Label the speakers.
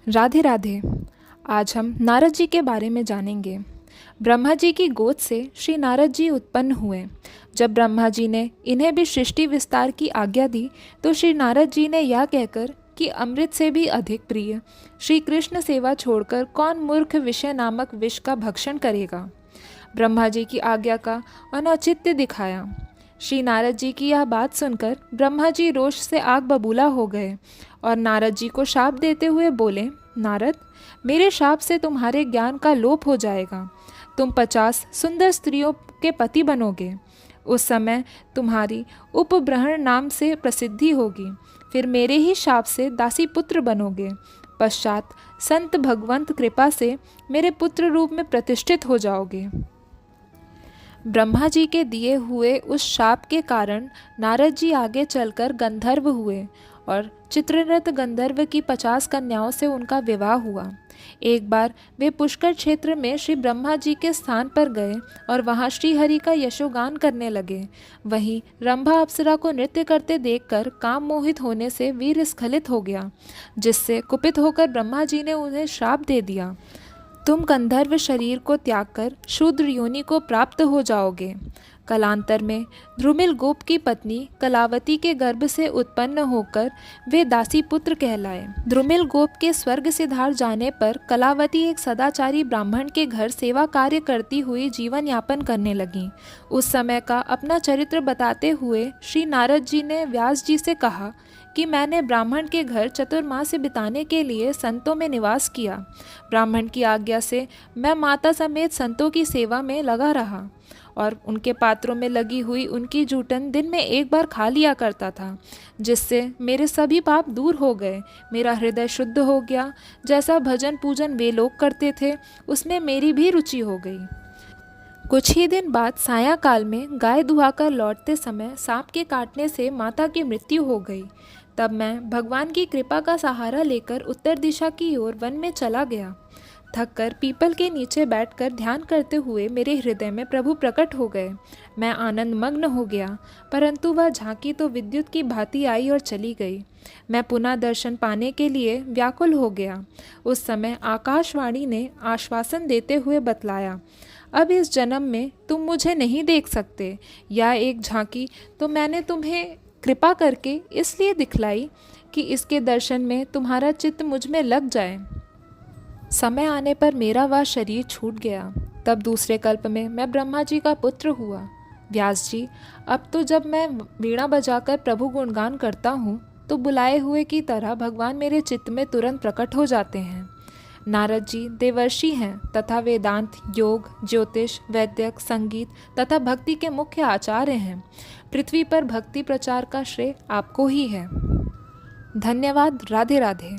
Speaker 1: राधे राधे। आज हम नारद जी के बारे में जानेंगे। ब्रह्मा जी की गोद से श्री नारद जी उत्पन्न हुए। जब ब्रह्मा जी ने इन्हें भी सृष्टि विस्तार की आज्ञा दी तो श्री नारद जी ने यह कहकर कि अमृत से भी अधिक प्रिय श्री कृष्ण सेवा छोड़कर कौन मूर्ख विषय नामक विष का भक्षण करेगा, ब्रह्मा जी की आज्ञा का अनौचित्य दिखाया। श्री नारद जी की यह बात सुनकर ब्रह्मा जी रोष से आग बबूला हो गए और नारद जी को शाप देते हुए बोले, नारद, मेरे शाप से तुम्हारे ज्ञान का लोप हो जाएगा। तुम 50 सुंदर स्त्रियों के पति बनोगे। उस समय तुम्हारी उपब्रहण नाम से प्रसिद्धि होगी। फिर मेरे ही शाप से दासी पुत्र बनोगे। पश्चात संत भगवंत कृपा से मेरे पुत्र रूप में प्रतिष्ठित हो जाओगे। ब्रह्मा जी के दिए हुए उस शाप के कारण नारद जी आगे चलकर गंधर्व हुए और चित्ररथ गंधर्व की 50 कन्याओं से उनका विवाह हुआ। एक बार वे पुष्कर क्षेत्र में श्री ब्रह्मा जी के स्थान पर गए और वहां श्री हरि का यशोगान करने लगे। वहीं रंभा अप्सरा को नृत्य करते देखकर काम मोहित होने से वीर स्खलित हो गया, जिससे कुपित होकर ब्रह्मा जी ने उन्हें श्राप दे दिया, तुम गंधर्व शरीर को त्याग कर शूद्र योनि को प्राप्त हो जाओगे। कालांतर में ध्रुमिल गोप की पत्नी कलावती के गर्भ से उत्पन्न होकर वे दासी पुत्र कहलाए। ध्रुमिल गोप के स्वर्ग से धार जाने पर कलावती एक सदाचारी ब्राह्मण के घर सेवा कार्य करती हुई जीवन यापन करने लगी। उस समय का अपना चरित्र बताते हुए श्री नारद जी ने व्यास जी से कहा कि मैंने ब्राह्मण के घर चतुर्मास बिताने के लिए संतों में निवास किया। ब्राह्मण की आज्ञा से मैं माता समेत संतों की सेवा में लगा रहा और उनके पात्रों में लगी हुई उनकी जूठन दिन में एक बार खा लिया करता था, जिससे मेरे सभी पाप दूर हो गए। मेरा हृदय शुद्ध हो गया। जैसा भजन पूजन वे लोग करते थे उसमें मेरी भी रुचि हो गई। कुछ ही दिन बाद सायंकाल में गाय दुहाकर लौटते समय सांप के काटने से माता की मृत्यु हो गई। तब मैं भगवान की कृपा का सहारा लेकर उत्तर दिशा की ओर वन में चला गया। थककर पीपल के नीचे बैठकर ध्यान करते हुए मेरे हृदय में प्रभु प्रकट हो गए। मैं आनंद मग्न हो गया, परंतु वह झांकी तो विद्युत की भांति आई और चली गई। मैं पुनः दर्शन पाने के लिए व्याकुल हो गया। उस समय आकाशवाणी ने आश्वासन देते हुए बतलाया, अब इस जन्म में तुम मुझे नहीं देख सकते। यह एक झांकी तो मैंने तुम्हें कृपा करके इसलिए दिखलाई कि इसके दर्शन में तुम्हारा चित्त मुझ में लग जाए। समय आने पर मेरा वह शरीर छूट गया। तब दूसरे कल्प में मैं ब्रह्मा जी का पुत्र हुआ। व्यास जी, अब तो जब मैं वीणा बजाकर प्रभु गुणगान करता हूँ तो बुलाए हुए की तरह भगवान मेरे चित्त में तुरंत प्रकट हो जाते हैं। नारद जी देवर्षि हैं तथा वेदांत, योग, ज्योतिष, वैद्यक, संगीत तथा भक्ति के मुख्य आचार्य हैं। पृथ्वी पर भक्ति प्रचार का श्रेय आपको ही है। धन्यवाद। राधे राधे।